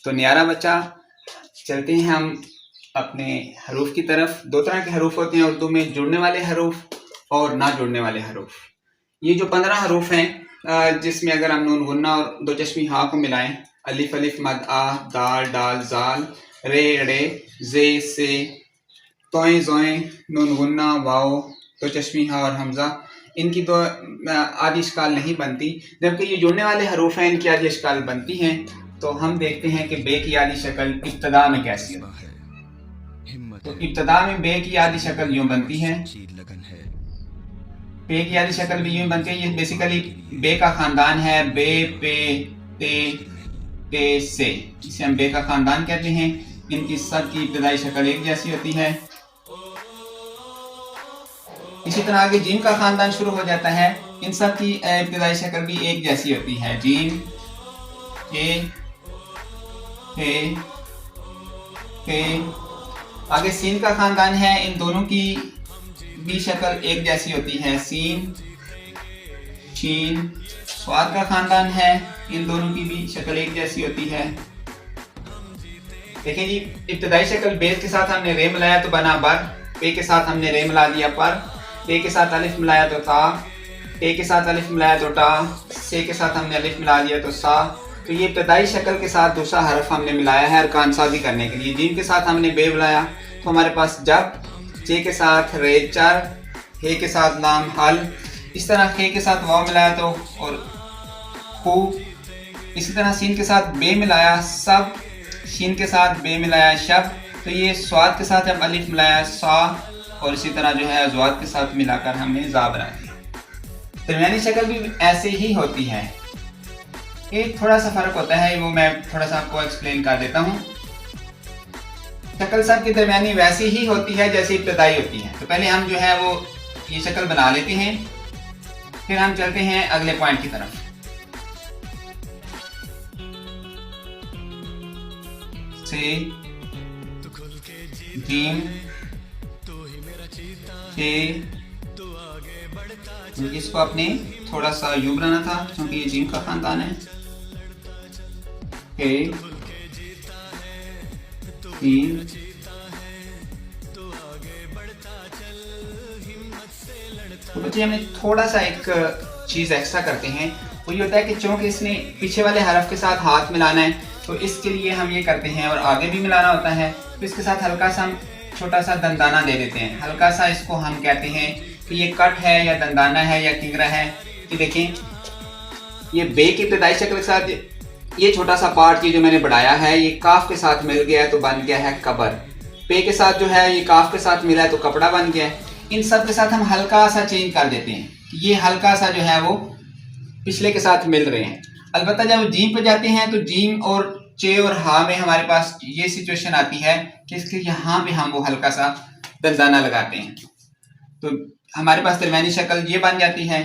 तो न्यारा बच्चा, चलते हैं हम अपने हरूफ की तरफ। दो तरह के हरूफ होते हैं उर्दू में, जुड़ने वाले हरूफ और ना जुड़ने वाले हरूफ। ये जो 15 हरूफ हैं, जिसमें अगर हम नून गुन्ना और दो चश्मी हा को मिलाएं, अलिफ अलिफ मद आ, दाल डाल जाल, रे रे, जे से, तोए जोए, नून गुन्ना वाओ, दो चश्मी हा और हमजा, इनकी तो आदि इश्काल नहीं बनती। जबकि ये जुड़ने वाले हरूफ हैं, इनकी आदि इश्काल बनती हैं। तो हम देखते हैं कि बे की आदि शक्ल इब्तदा में कैसी होती है। तो इब्तदा में बे की आदि शक्ल यूं बनती है। बे की आदि शक्ल भी यूं बनती है। ये बेसिकली बे का खानदान है, बे पे ते पे से, इसे हम बे का खानदान कहते हैं। इनकी सब की इब्तदाई शक्ल एक जैसी होती है। इसी तरह आगे जीम का खानदान शुरू हो जाता है। इन सब की इब्तदाई शक्ल भी एक जैसी होती है। जीम, हे, आगे सीन का खानदान है। इन दोनों की भी शक्ल एक जैसी होती है। सीन, शीन, स्वाद का खानदान है। इन दोनों की भी शक्ल एक जैसी होती है। देखिए जी, इब्तदाई शक्ल बे के साथ हमने रे मिलाया तो बना बर, पे के साथ हमने रे मिला दिया पर, पे के साथ अलिफ मिलाया तो ता, ए के साथ अलिफ मिलाया तो टा, से के साथ हमने अलिफ मिला दिया तो सा। तो ये इब्तदाई शक्ल के साथ दूसरा हरफ हमने मिलाया है अरकान साजी करने के लिए। जीम के साथ हमने बे मिलाया तो हमारे पास जब, जे के साथ रे चर, हे के साथ लाम हल, इस तरह खे के साथ वाव मिलाया तो और खूब। इसी तरह सीन के साथ बे मिलाया सब, शीन के साथ बे मिलाया शब। तो ये स्वाद के साथ हम अलिफ मिलाया सा, और इसी तरह जो है अज़वाद के साथ मिलाकर हमने जा बना दिया। दरमियानी शक्ल भी ऐसे ही होती है। एक थोड़ा सा फर्क होता है, वो मैं थोड़ा सा आपको एक्सप्लेन कर देता हूँ। शक्ल सब की दरमियानी वैसी ही होती है जैसे इब्तदाई होती है। तो पहले हम जो है वो ये शक्ल बना लेते हैं, फिर हम चलते हैं अगले पॉइंट की तरफ। से, जीम, इसको आपने थोड़ा सा यूं बनाना था क्योंकि ये जीम का खानदान है। तो बच्चे हमें थोड़ा सा एक चीज एक्स्ट्रा करते हैं, वो ये होता है कि चूंकि इसने पीछे वाले हरफ के साथ हाथ मिलाना है तो इसके लिए हम ये करते हैं, और आगे भी मिलाना होता है। तो इसके साथ हल्का सा हम छोटा सा दंदाना दे देते हैं। हल्का सा इसको हम कहते हैं कि ये कट है या दंदाना है या किंगरा है। कि देखें, ये बे की इब्तदाई शक्ल के साथ ये छोटा सा पार्ट जो मैंने बढ़ाया है, ये काफ के साथ मिल गया है तो बन गया है कबर। पे के साथ जो है ये काफ के साथ मिला है तो कपड़ा बन गया है। इन सब के साथ हम हल्का सा चेंज कर देते हैं, ये हल्का सा जो है वो पिछले के साथ मिल रहे हैं। अलबत्ता जब जीम पे जाते हैं तो जीम और चे और हा में हमारे पास ये सिचुएशन आती है कि इसके यहाँ पे हम वो हल्का सा दंदाना लगाते हैं, तो हमारे पास दरमियानी शक्ल ये बन जाती है।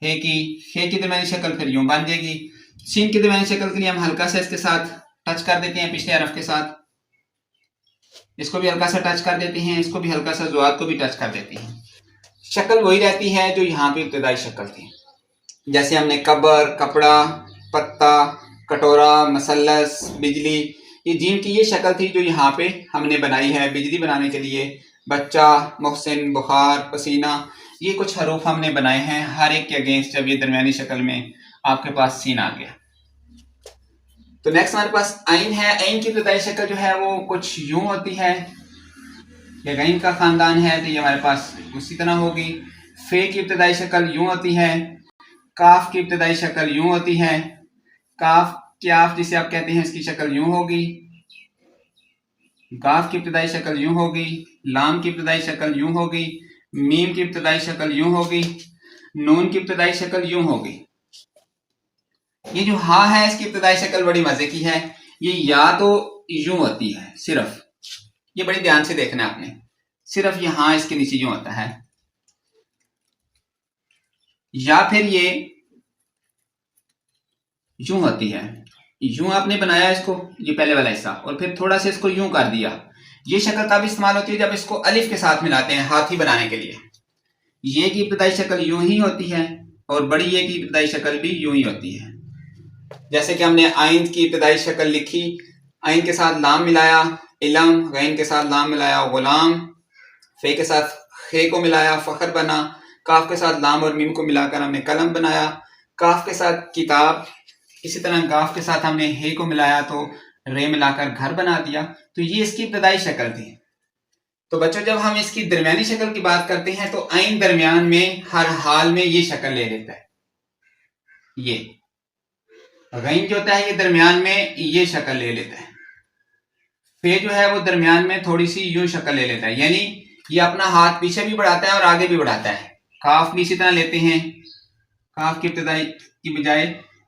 हे की दरमियानी शक्ल फिर यूं बन जाएगी। सीन की दरमियानी शक्ल के लिए हम हल्का सा इसके साथ टच कर देते हैं, पिछले हरफ के साथ इसको भी हल्का सा टच कर देते हैं, इसको भी हल्का सा ज़ुआद को भी टच कर देते हैं। शक्ल वही रहती है जो यहाँ पे इब्तदाई शक्ल थी। जैसे हमने कबर, कपड़ा, पत्ता, कटोरा, मसलस, बिजली, ये जीम की ये शक्ल थी जो यहाँ पे हमने बनाई है बिजली बनाने के लिए। बच्चा, मोहसिन, बुखार, पसीना, ये कुछ हरूफ हमने बनाए हैं हर एक के अगेंस्ट जब ये दरमियानी शक्ल में आपके पास सीन आ गया। तो नेक्स्ट हमारे पास आइन है। आइन की इब्तदाई शक्ल जो है वो कुछ यूं होती है। ये गैन का खानदान है तो ये हमारे पास उसी तरह होगी। फे की इब्तदाई शक्ल यूं होती है। काफ की इब्तदाई शक्ल यूं होती है। काफ, क्याफ जिसे आप कहते हैं, इसकी शक्ल यूं होगी। गाफ की इब्तदाई शक्ल यूं होगी। लाम की इब्तदाई शक्ल यूं होगी। मीम की इब्तदाई शक्ल यूं होगी। नून की इब्तदाई शक्ल यूं होगी। ये जो हा है इसकी इब्तदाई शक्ल बड़ी मजे की है। ये या तो यूं होती है सिर्फ, ये बड़ी ध्यान से देखना है आपने, सिर्फ ये हा इसके नीचे यूं होता है, या फिर ये यूं होती है। यूं आपने बनाया इसको, ये पहले वाला हिस्सा, और फिर थोड़ा सा इसको यूं कर दिया। ये शक्ल तब इस्तेमाल होती है जब इसको अलिफ के साथ मिलाते हैं हाथी बनाने के लिए। ये की इब्तदाई शक्ल यूं ही होती है और बड़ी ये की इब्तदाई शक्ल भी यूं ही होती है। जैसे कि हमने आइन की इब्तदाई शक्ल लिखी, आइन के साथ लाम मिलाया इलम, गैन के साथ लाम मिलाया गुलाम, फे के साथ खे को मिलाया फखर बना, काफ के साथ लाम और मीम को मिलाकर हमने कलम बनाया, काफ के साथ किताब, इसी तरह गाफ के साथ हमने हे को मिलाया तो रे मिलाकर घर बना दिया। तो ये इसकी इब्तदाई शक्ल थी। तो बच्चों जब हम इसकी दरमियानी शक्ल की बात करते हैं तो आइन दरमियान में हर हाल में ये शक्ल ले लेता है। ये गैन जो होता है ये दरमियान में ये शक्ल ले लेता है। फे जो है वो दरमियान में थोड़ी सी यूं शक्ल ले लेता है, यानी ये अपना हाथ पीछे भी बढ़ाता है और आगे भी बढ़ाता है। काफ भी इसी तरह लेते हैं। काफ की इब्तदाई की बजाय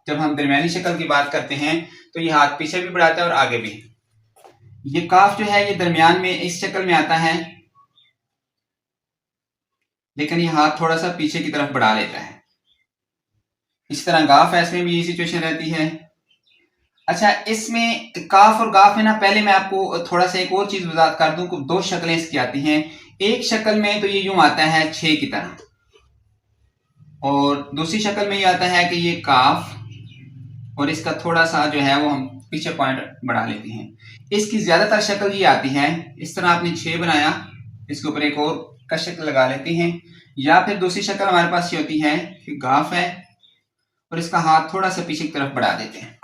जब हम दरमियानी शक्ल की बात करते हैं तो ये हाथ पीछे भी बढ़ाता है और आगे भी। ये काफ जो है ये दरमियान में इस शक्ल में आता है, लेकिन ये हाथ थोड़ा सा पीछे की तरफ बढ़ा लेता है। इस तरह गाफ है, इसमें भी ये सिचुएशन रहती है। अच्छा, इसमें काफ और गाफ में ना पहले मैं आपको थोड़ा सा एक और चीज वजाहत कर दूं कि दो शक्लें इसकी आती हैं। एक शक्ल में तो ये यूं आता है 6 की तरह, और दूसरी शक्ल में ये आता है कि ये काफ और इसका थोड़ा सा जो है वो हम पीछे पॉइंट बढ़ा लेते हैं। इसकी ज्यादातर शक्ल ये आती है, इस तरह आपने 6 बनाया, इसके ऊपर एक और का शक्ल लगा लेते हैं। या फिर दूसरी शक्ल हमारे पास ये होती है कि गाफ है और इसका हाथ थोड़ा सा पीछे की तरफ बढ़ा देते हैं।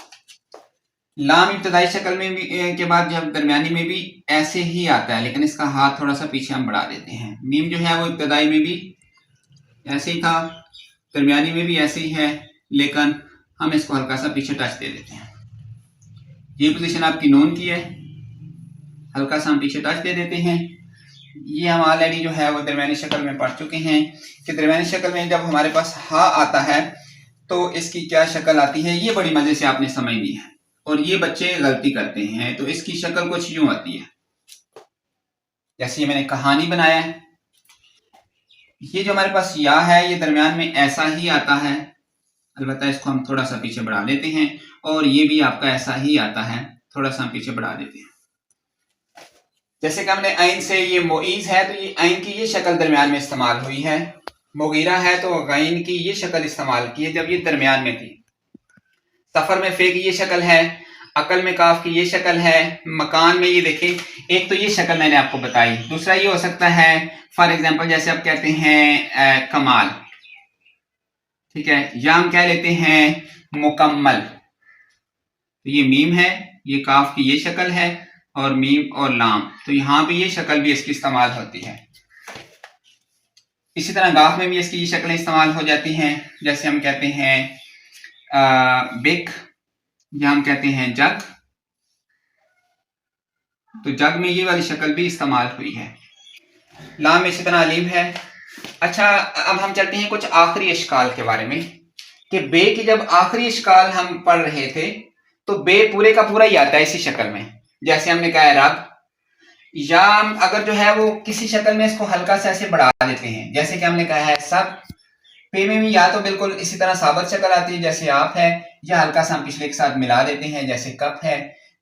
लाम इब्तदाई शक्ल में भी के बाद जब दरमियानी में भी ऐसे ही आता है, लेकिन इसका हाथ थोड़ा सा पीछे हम बढ़ा देते हैं। मीम जो है वो इब्तदाई में भी ऐसे ही था, दरमियानी में भी ऐसे ही है, लेकिन हम इसको हल्का सा पीछे टच दे देते हैं। ये पोजीशन आपकी नून की है, हल्का सा हम पीछे टच दे देते हैं। ये हम ऑलरेडी जो है वो दरमियानी शक्ल में पढ़ चुके हैं कि दरमियानी शक्ल में जब हमारे पास हा आता है तो इसकी क्या शक्ल आती है। ये बड़ी मजे से आपने समझ ली है, और ये बच्चे गलती करते हैं। तो इसकी शक्ल कुछ यूं आती है, जैसे ये मैंने कहानी बनाया है। ये जो हमारे पास या है ये दरमियान में ऐसा ही आता है, अलबत्ता इसको हम थोड़ा सा पीछे बढ़ा देते हैं। और ये भी आपका ऐसा ही आता है, थोड़ा सा हम पीछे बढ़ा देते हैं। जैसे कि हमने आइन से ये मोईज है तो ये आइन की ये शक्ल दरमियान में इस्तेमाल हुई है। मुगीरा है तो गैन की ये शक्ल इस्तेमाल की है जब ये दरमियान में थी। सफर में फे की ये शक्ल है, अकल में काफ की ये शक्ल है, मकान में ये देखें। एक तो ये शक्ल मैंने आपको बताई, दूसरा ये हो सकता है फॉर एग्जांपल जैसे आप कहते हैं कमाल, ठीक है, या हम कह लेते हैं मुकम्मल। तो ये मीम है, ये काफ की ये शक्ल है, और मीम और लाम, तो यहां पे ये शक्ल भी इसकी इस्तेमाल होती है। इसी तरह गाफ में भी इसकी ये शक्लें इस्तेमाल हो जाती हैं, जैसे हम कहते हैं बिक, या हम कहते हैं जग। तो जग में ये वाली शक्ल भी इस्तेमाल हुई है। लाम में इसी तरह अलीम है। अच्छा, अब हम चलते हैं कुछ आखिरी इश्काल के बारे में कि बे की जब आखिरी इश्काल हम पढ़ रहे थे तो बे पूरे का पूरा ही आता है इसी शक्ल में, जैसे हमने कहा है रब। या अगर जो है वो किसी शक्ल में इसको हल्का सा ऐसे बढ़ा देते हैं, जैसे कि हमने कहा है सब। पे में भी या तो बिल्कुल इसी तरह साबित शक्ल आती है जैसे आप है, या हल्का सा हम पिछले के साथ मिला देते हैं जैसे कप है।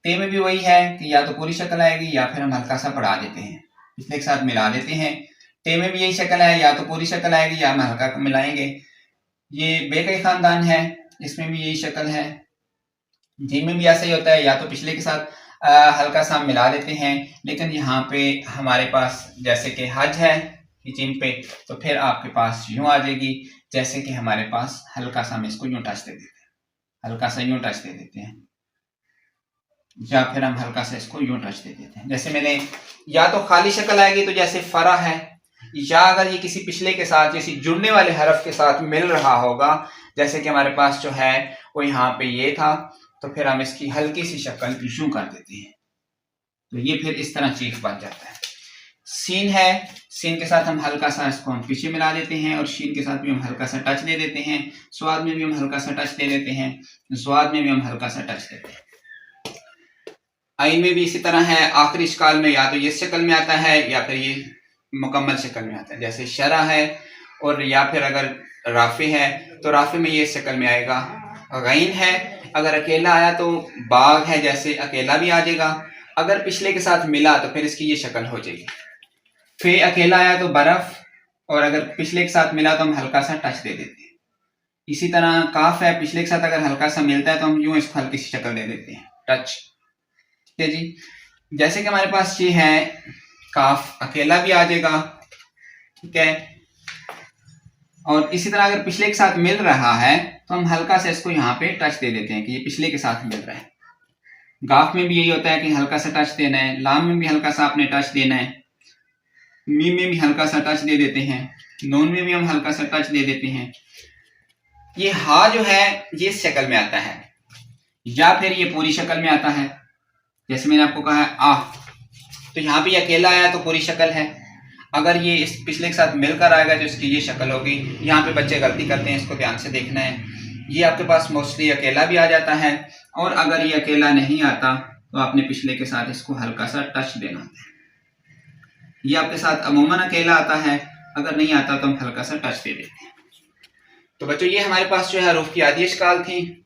पे में भी वही है कि या तो पूरी शक्ल आएगी या फिर हम हल्का सा बढ़ा देते हैं, पिछले के साथ मिला देते हैं। टे में भी यही शक्ल है, या तो पूरी शक्ल आएगी या हम हल्का मिलाएंगे। ये बे का खानदान है, इसमें भी यही शक्ल है। जी में भी ऐसा ही होता है, या तो पिछले के साथ हल्का सा मिला देते हैं, लेकिन यहाँ पे हमारे पास जैसे कि हज है जिम पे, तो फिर आपके पास यूं आ जाएगी जैसे कि हमारे पास हल्का सा हम इसको यूं टच दे देते हैं, हल्का सा यूं टच दे देते हैं, या फिर हम हल्का सा इसको यूं टच दे देते हैं। जैसे मैंने, या तो खाली शक्ल आएगी तो जैसे फरा है, या अगर ये किसी पिछले के साथ जैसे जुड़ने वाले हरफ के साथ मिल रहा होगा, जैसे कि हमारे पास जो है वो यहाँ पे ये था, तो फिर हम इसकी हल्की सी शक्ल यूं कर देते हैं, तो ये फिर इस तरह चीफ बन जाता है। सीन है, सीन के साथ हम हल्का सा इसको हम पीछे मिला देते हैं, और शीन के साथ भी हम हल्का सा टच दे देते हैं। स्वाद में भी हम हल्का सा टच दे देते हैं, स्वाद में भी हम हल्का सा टच देते हैं। आइन में भी इसी तरह है, आखिरी इश्काल में या तो ये शक्ल में आता है या फिर ये मुकम्मल शक्ल में आता है, जैसे शरा है, और या फिर अगर राफे है तो राफे में ये शक्ल में आएगा। गैन है, अगर अकेला आया तो बाग है, जैसे अकेला भी आ जाएगा। अगर पिछले के साथ मिला तो फिर इसकी ये शक्ल हो जाएगी। फे अकेला आया तो बर्फ, और अगर पिछले के साथ मिला तो हम हल्का सा टच दे देते हैं। इसी तरह काफ है, पिछले के साथ अगर हल्का सा मिलता है तो हम यूं इसको हल्की सी शक्ल दे देते हैं, टच। ठीक है जी। जैसे कि हमारे पास ये है काफ अकेला भी आ जाएगा, ठीक है। और इसी तरह अगर पिछले के साथ मिल रहा है तो हम हल्का से इसको यहाँ पे टच दे देते हैं कि ये पिछले के साथ मिल रहा है। गाफ में भी यही होता है कि हल्का सा टच देना है, लाम में भी हल्का सा आपने टच देना है, मीम में भी हल्का सा टच दे देते हैं, नून में भी हम हल्का सा टच दे देते हैं। ये हा जो है ये इस शक्ल में आता है, या फिर ये पूरी शक्ल में आता है। जैसे मैंने आपको कहा है आ, तो यहाँ पे अकेला आया तो पूरी शक्ल है। अगर ये इस पिछले के साथ मिलकर आएगा तो इसकी ये शक्ल होगी। यहाँ पे बच्चे गलती करते हैं, इसको ध्यान से देखना है। ये आपके पास मोस्टली अकेला भी आ जाता है, और अगर ये अकेला नहीं आता तो आपने पिछले के साथ इसको हल्का सा टच देना होता है। ये आपके साथ अमूमन अकेला आता है, अगर नहीं आता तो हम हल्का सा टच दे देते हैं। तो बच्चों ये हमारे पास जो है हरूफ की आदि अशकाल थी।